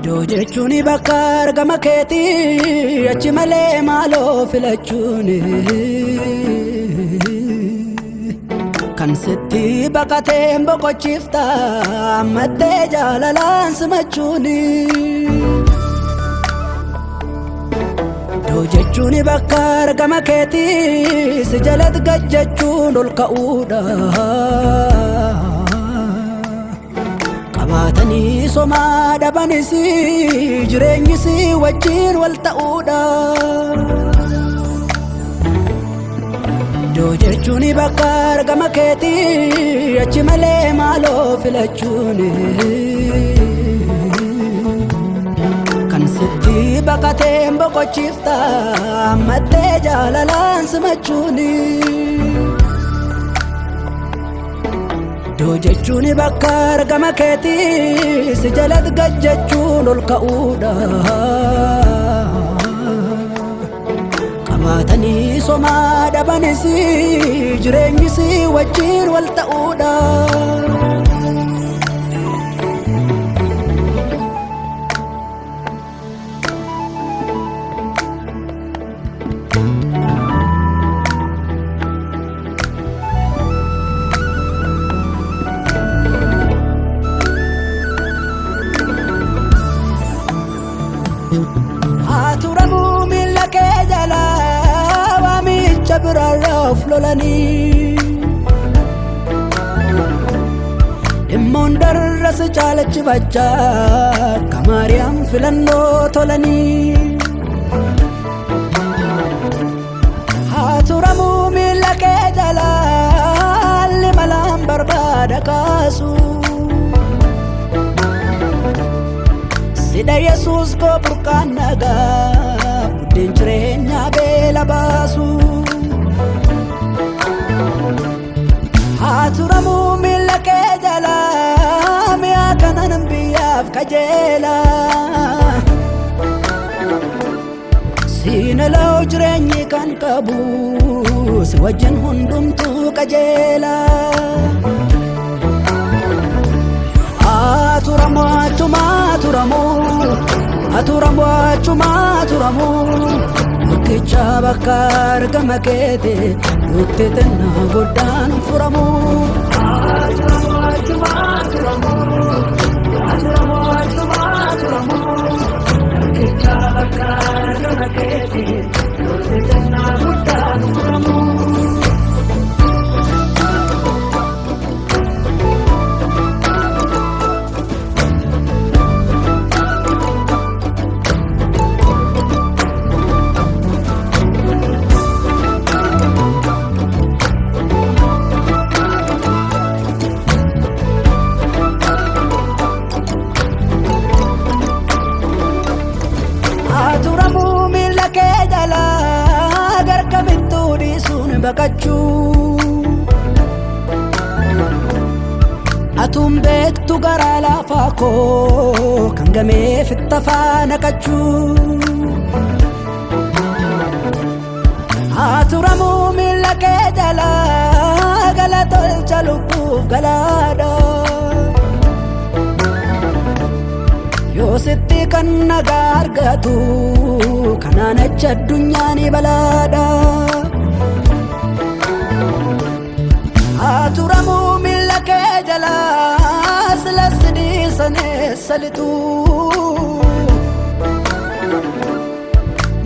Dojechuuni bakka argama keetii achi malee maaloo filachuuni kan sitti baqateen boqochiifta ammattee jaalalaan simachuuni. Dojechuuni bakka argama keetii si jalatti gajjachuun ol ka'uudha. Qabatanii somaa dhabanis jireenyis wajjin wal ta'uudha. Dojechuuni bakka argama keetii achi malee maaloo filachuuni kan sitti baqateen boqochiifta ammattee jaalalaan simachuuni. Dojechuuni bakka argama keetii si jalatti gajjachuun ol ka'uudha. Qabatanii somaa dhabanis jireenyis wajjin wal ta'uudha. Aturamu mila ke jala wami chabiraraf lolani Immondar ras chalach bacha kamariam filanno tolani Aturamu mila ke jala limalam barbada kasu Sida Yesus ko burkan naga budin jirenya bela basu Aturamu mila ke jala miya kanan biyaf kajela Sinalaw jirenyi kan kabu si wajjin hundumtu kajela Aturamu aturamu Mukicha bakka argama keetii nutti tenna goddaan furamu. Aturamu Mukicha bakka argama keetii nutti tenna goddaan furamu. Aturamu mila ke jala garka mituri sun bakachu Atum bektu gara lafako kangame fittafana kachu Aturamu mila ke jala galatol chalukuf galada Yositti kan nagargatu kananacha dunyani balada Aturamu mila ke jala silasidi sane salitu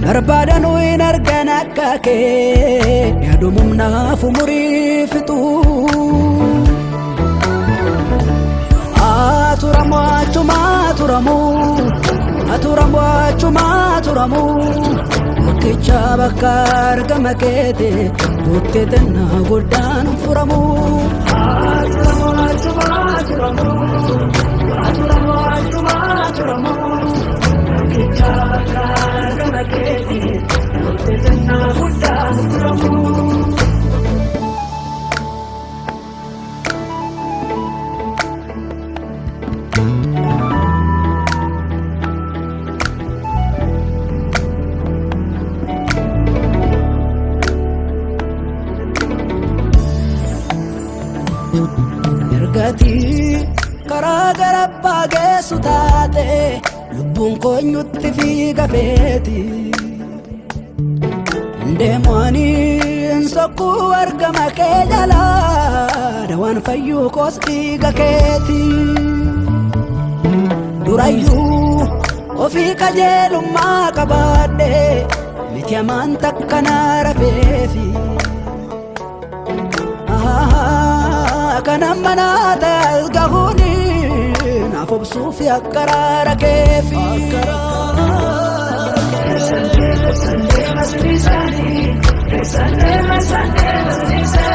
Barbadanu inargana kake yadumumna fumuri fitu Aturamu Mukicha bakka argama keetii nutti tenna goddaan furamu. Aturamu Mukicha bakka argama keetii nutti tenna goddaan furamu. Ergati karaa gara baagee sutaate lubbuun koonyutti fiiga feeti deemoniin sokkuu argama kee jalaa dawaan fayyuu koos dhiiga keeti durayyuu ofii qajeelummaa qabaadhe miti hamaan takka naa rafeefi kanan manaa ta'as gahuuni naaf obsuuf akkaraara keefi Sunday, Sunday,